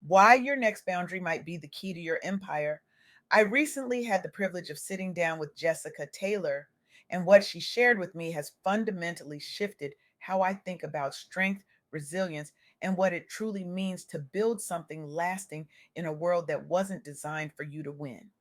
Why your next boundary might be the key to your empire. I recently had the privilege of sitting down with Jessica Taylor, and what she shared with me has fundamentally shifted how I think about strength, resilience, and what it truly means to build something lasting in a world that wasn't designed for you to win.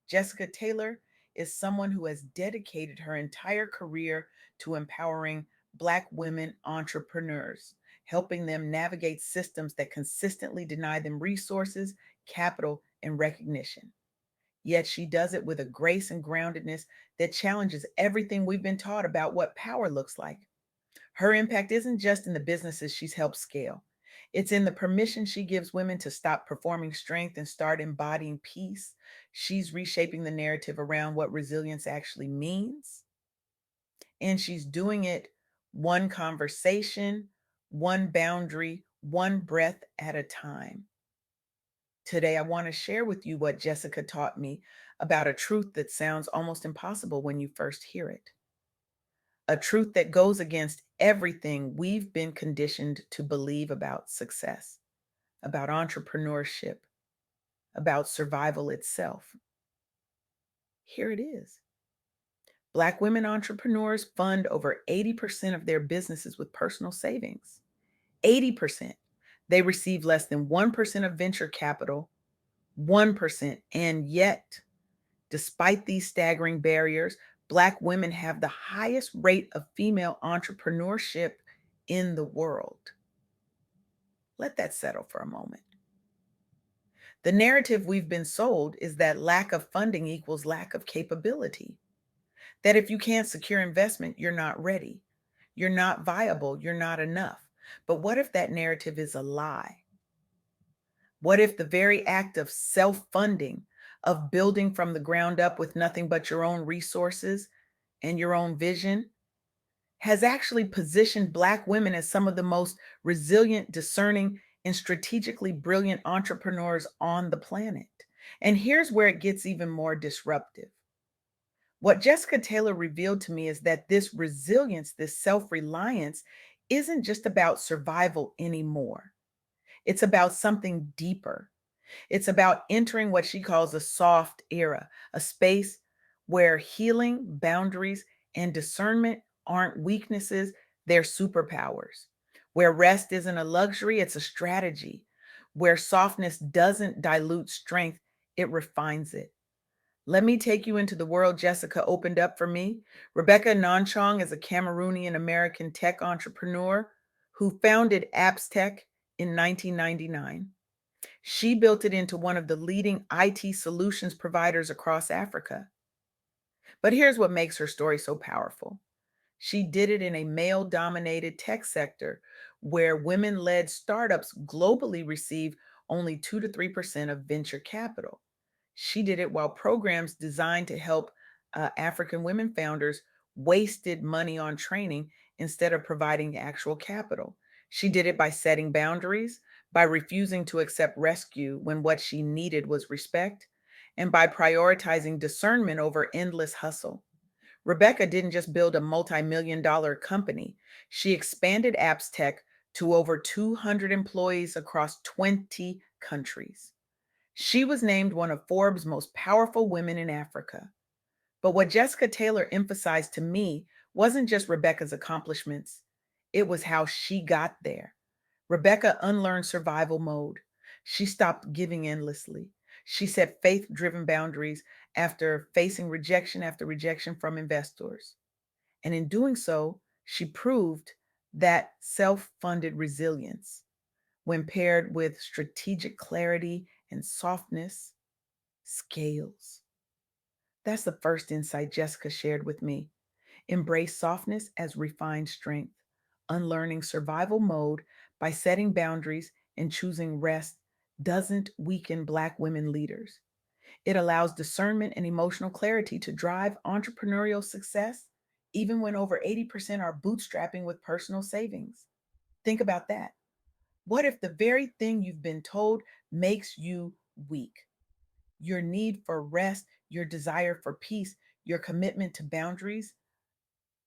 Jessica Taylor is someone who has dedicated her entire career to empowering Black women entrepreneurs, helping them navigate systems that consistently deny them resources, capital, and recognition. Yet she does it with a grace and groundedness that challenges everything we've been taught about what power looks like. Her impact isn't just in the businesses she's helped scale, it's in the permission she gives women to stop performing strength and start embodying peace. She's reshaping the narrative around what resilience actually means, and she's doing it one conversation, one boundary, one breath at a time. Today, I want to share with you what Jessica taught me about a truth that sounds almost impossible when you first hear it. A truth that goes against everything we've been conditioned to believe about success, about entrepreneurship, about survival itself. Here it is. Black women entrepreneurs fund over 80% of their businesses with personal savings. 80%. They receive less than 1% of venture capital, 1%. And yet, despite these staggering barriers, Black women have the highest rate of female entrepreneurship in the world. Let that settle for a moment. The narrative we've been sold is that lack of funding equals lack of capability, that if you can't secure investment, you're not ready, you're not viable, you're not enough. But what if that narrative is a lie? What if the very act of self funding, of building from the ground up with nothing but your own resources and your own vision, has actually positioned Black women as some of the most resilient, discerning, and strategically brilliant entrepreneurs on the planet? And here's where it gets even more disruptive. What Jessica Taylor revealed to me is that this resilience, this self reliance, isn't just about survival anymore. It's about something deeper. It's about entering what she calls a soft era, a space where healing, boundaries, and discernment aren't weaknesses, they're superpowers. Where rest isn't a luxury, it's a strategy. Where softness doesn't dilute strength, it refines it. Let me take you into the world Jessica opened up for me. Rebecca Nanchong is a Cameroonian American tech entrepreneur who founded Apps Tech in 1999. She built it into one of the leading IT solutions providers across Africa. But here's what makes her story so powerful. She did it in a male dominated tech sector where women led startups globally receive only 2 to 3% of venture capital. She did it while programs designed to help African women founders wasted money on training instead of providing actual capital. She did it by setting boundaries, by refusing to accept rescue when what she needed was respect, and by prioritizing discernment over endless hustle. Rebecca didn't just build a multi-million dollar company, she expanded Apps Tech to over 200 employees across 20 countries. She was named one of Forbes' most powerful women in Africa. But what Jessica Taylor emphasized to me wasn't just Rebecca's accomplishments, it was how she got there. Rebecca unlearned survival mode. She stopped giving endlessly. She set faith driven boundaries after facing rejection after rejection from investors. And in doing so, she proved that self funded resilience, when paired with strategic clarity and softness, scales. That's the first insight Jessica shared with me. Embrace softness as refined strength, unlearning survival mode by setting boundaries and choosing rest doesn't weaken Black women leaders. It allows discernment and emotional clarity to drive entrepreneurial success, even when over 80% are bootstrapping with personal savings. Think about that. What if the very thing you've been told makes you weak? Your need for rest, your desire for peace, your commitment to boundaries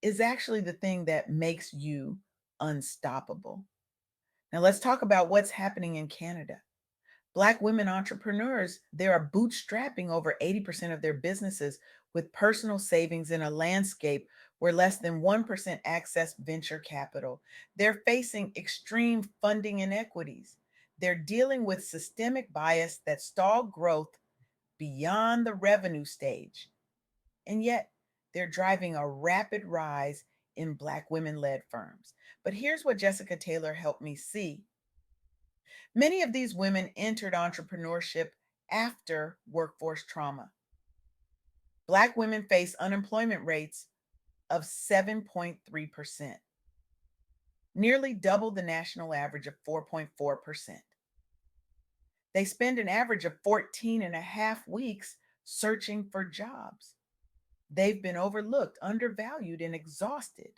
is actually the thing that makes you unstoppable. Now, let's talk about what's happening in Canada. Black women entrepreneurs, they are bootstrapping over 80% of their businesses with personal savings in a landscape where less than 1% access venture capital. They're facing extreme funding inequities. They're dealing with systemic bias that stall growth beyond the revenue stage. And yet, they're driving a rapid rise in Black women led firms. But here's what Jessica Taylor helped me see: many of these women entered entrepreneurship after workforce trauma. Black women face unemployment rates of 7.3%, nearly double the national average of 4.4%. They spend an average of 14 and a half weeks searching for jobs. They've been overlooked, undervalued, and exhausted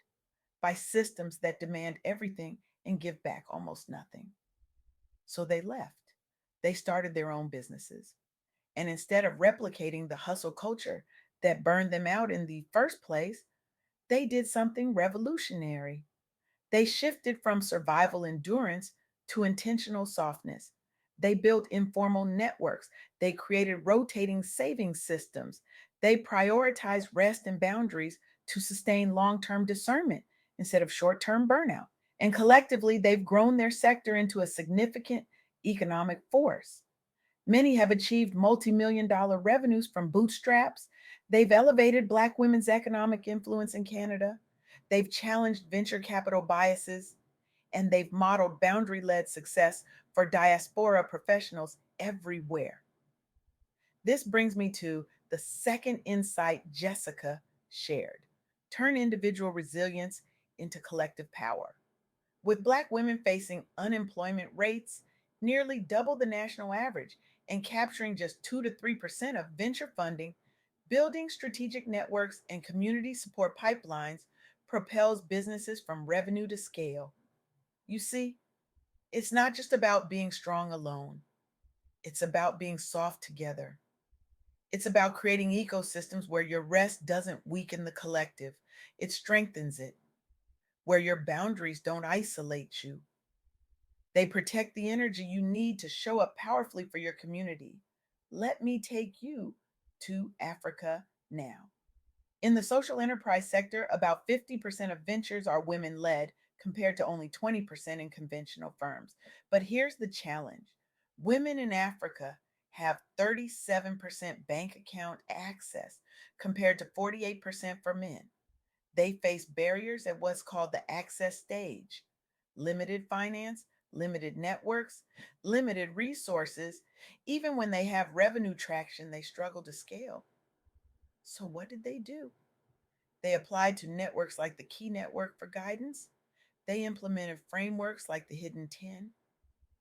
by systems that demand everything and give back almost nothing. So they left. They started their own businesses. And instead of replicating the hustle culture that burned them out in the first place, they did something revolutionary. They shifted from survival endurance to intentional softness. They built informal networks. They created rotating saving systems. They prioritized rest and boundaries to sustain long term discernment instead of short term burnout. And collectively, they've grown their sector into a significant economic force. Many have achieved multi-million dollar revenues from bootstraps. They've elevated Black women's economic influence in Canada. They've challenged venture capital biases, and they've modeled boundary led success for diaspora professionals everywhere. This brings me to the second insight Jessica shared: turn individual resilience into collective power. With Black women facing unemployment rates nearly double the national average and capturing just 2 to 3% of venture funding, building strategic networks and community support pipelines propels businesses from revenue to scale. You see, it's not just about being strong alone, it's about being soft together. It's about creating ecosystems where your rest doesn't weaken the collective, it strengthens it, where your boundaries don't isolate you. They protect the energy you need to show up powerfully for your community. Let me take you to Africa now. In the social enterprise sector, about 50% of ventures are women led, compared to only 20% in conventional firms. But here's the challenge: women in Africa have 37% bank account access, compared to 48% for men. They face barriers at what's called the access stage: limited finance, limited networks, limited resources. Even when they have revenue traction, they struggle to scale. So, what did they do? They applied to networks like the Key Network for guidance, they implemented frameworks like the Hidden 10,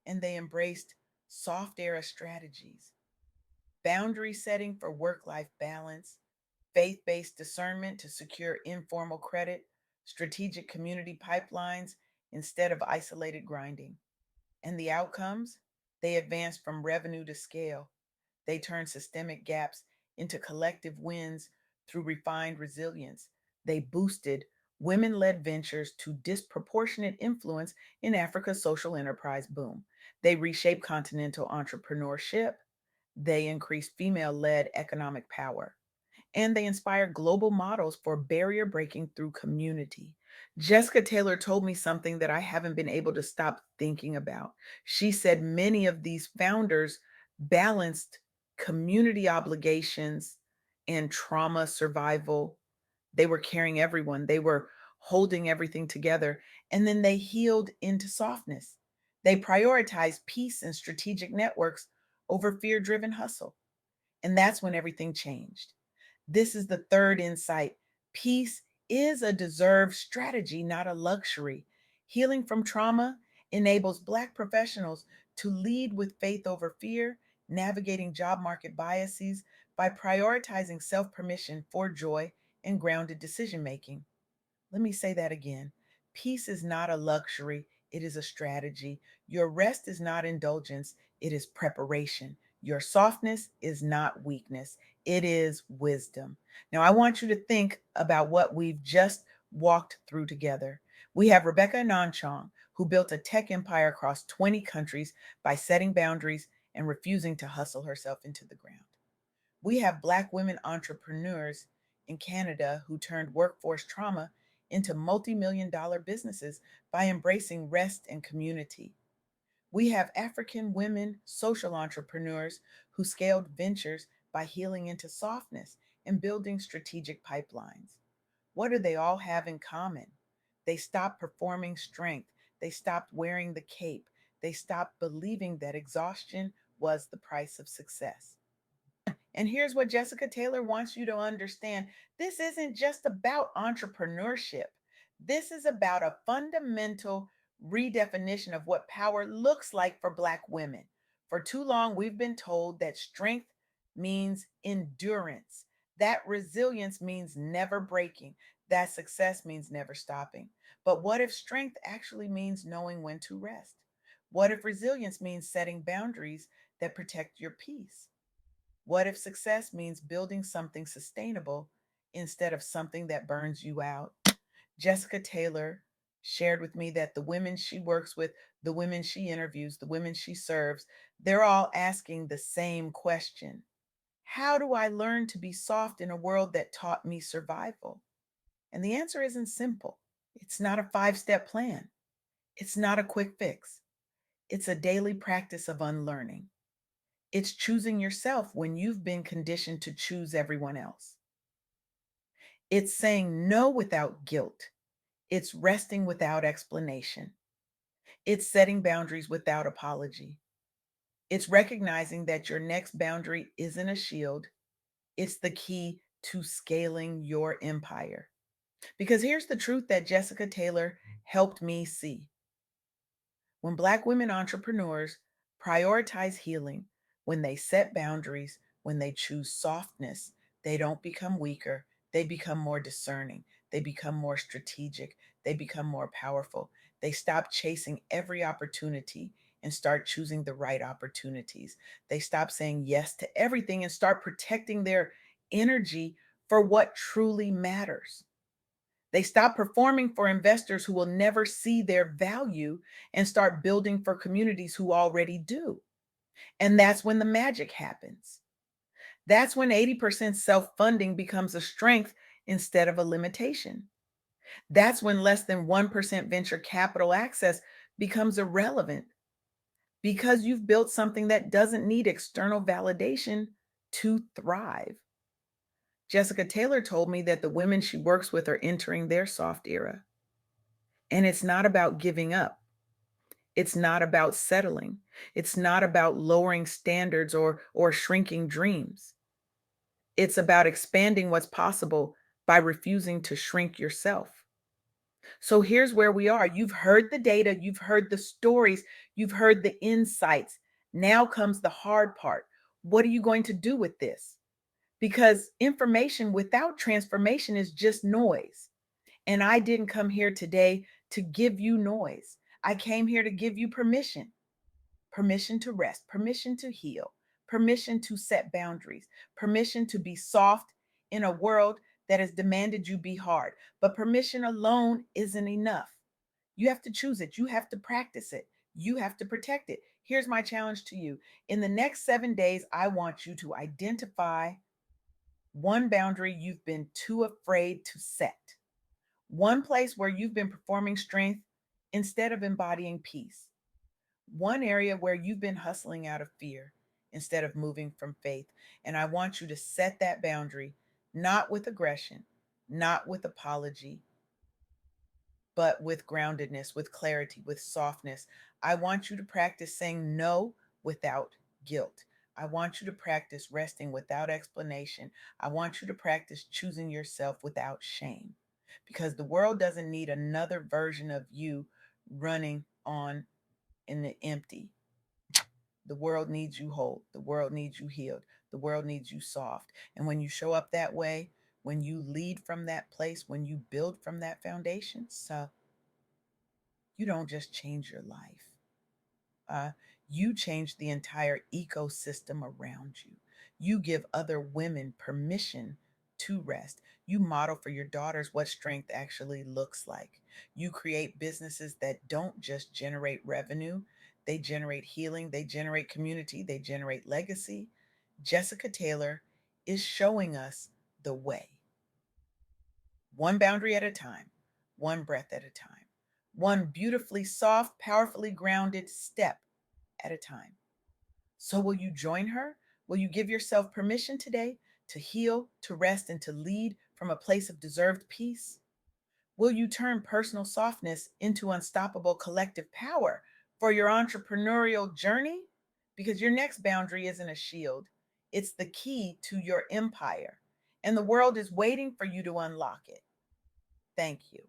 and they embraced soft era strategies: boundary setting for work life balance, faith based discernment to secure informal credit, strategic community pipelines instead of isolated grinding. And the outcomes? They advanced from revenue to scale. They turned systemic gaps into collective wins through refined resilience. They boosted women led ventures to disproportionate influence in Africa's social enterprise boom. They reshaped continental entrepreneurship. They increased female led economic power, and they inspire global models for barrier breaking through community. Jessica Taylor told me something that I haven't been able to stop thinking about. She said many of these founders balanced community obligations and trauma survival. They were carrying everyone, they were holding everything together, and then they healed into softness. They prioritized peace and strategic networks over fear driven hustle. And that's when everything changed. This is the third insight: peace is a deserved strategy, not a luxury. Healing from trauma enables Black professionals to lead with faith over fear, navigating job market biases by prioritizing self permission for joy and grounded decision making. Let me say that again. Peace is not a luxury, it is a strategy. Your rest is not indulgence, it is preparation. Your softness is not weakness, it is wisdom. Now, I want you to think about what we've just walked through together. We have Rebecca Nanchong, who built a tech empire across 20 countries by setting boundaries and refusing to hustle herself into the ground. We have Black women entrepreneurs in Canada who turned workforce trauma into multi-million dollar businesses by embracing rest and community. We have African women social entrepreneurs who scaled ventures by healing into softness and building strategic pipelines. What do they all have in common? They stopped performing strength. They stopped wearing the cape. They stopped believing that exhaustion was the price of success. And here's what Jessica Taylor wants you to understand: this isn't just about entrepreneurship, this is about a fundamental redefinition of what power looks like for Black women. For too long, we've been told that strength means endurance, that resilience means never breaking, that success means never stopping. But what if strength actually means knowing when to rest? What if resilience means setting boundaries that protect your peace? What if success means building something sustainable instead of something that burns you out? Jessica Taylor shared with me that the women she works with, the women she interviews, the women she serves, they're all asking the same question: how do I learn to be soft in a world that taught me survival? And the answer isn't simple. It's not a five-step plan, it's not a quick fix. It's a daily practice of unlearning. It's choosing yourself when you've been conditioned to choose everyone else. It's saying no without guilt. It's resting without explanation. It's setting boundaries without apology. It's recognizing that your next boundary isn't a shield, it's the key to scaling your empire. Because here's the truth that Jessica Taylor helped me see: when Black women entrepreneurs prioritize healing, when they set boundaries, when they choose softness, they don't become weaker. They become more discerning. They become more strategic. They become more powerful. They stop chasing every opportunity and start choosing the right opportunities. They stop saying yes to everything and start protecting their energy for what truly matters. They stop performing for investors who will never see their value and start building for communities who already do. And that's when the magic happens. That's when 80% self funding becomes a strength instead of a limitation. That's when less than 1% venture capital access becomes irrelevant because you've built something that doesn't need external validation to thrive. Jessica Taylor told me that the women she works with are entering their soft era. And it's not about giving up. It's not about settling. It's not about lowering standards or shrinking dreams. It's about expanding what's possible by refusing to shrink yourself. So here's where we are. You've heard the data, you've heard the stories, you've heard the insights. Now comes the hard part. What are you going to do with this? Because information without transformation is just noise. And I didn't come here today to give you noise. I came here to give you permission: permission to rest, permission to heal, permission to set boundaries, permission to be soft in a world that has demanded you be hard. But permission alone isn't enough. You have to choose it, you have to practice it, you have to protect it. Here's my challenge to you: in the next 7 days, I want you to identify one boundary you've been too afraid to set. One place where you've been performing strength instead of embodying peace. One area where you've been hustling out of fear instead of moving from faith. And I want you to set that boundary, not with aggression, not with apology, but with groundedness, with clarity, with softness. I want you to practice saying no without guilt. I want you to practice resting without explanation. I want you to practice choosing yourself without shame, because the world doesn't need another version of you running on in the empty. The world needs you whole. The world needs you healed. The world needs you soft. And when you show up that way, when you lead from that place, when you build from that foundation, so you don't just change your life. Uh, you change the entire ecosystem around you. You give other women permission to rest. You model for your daughters what strength actually looks like. You create businesses that don't just generate revenue, They generate healing, they generate community, they generate legacy. Jessica Taylor is showing us the way. One boundary at a time, one breath at a time, one beautifully soft, powerfully grounded step at a time. So, will you join her? Will you give yourself permission today to heal, to rest, and to lead from a place of deserved peace? Will you turn personal softness into unstoppable collective power for your entrepreneurial journey? Because your next boundary isn't a shield, it's the key to your empire. And the world is waiting for you to unlock it. Thank you.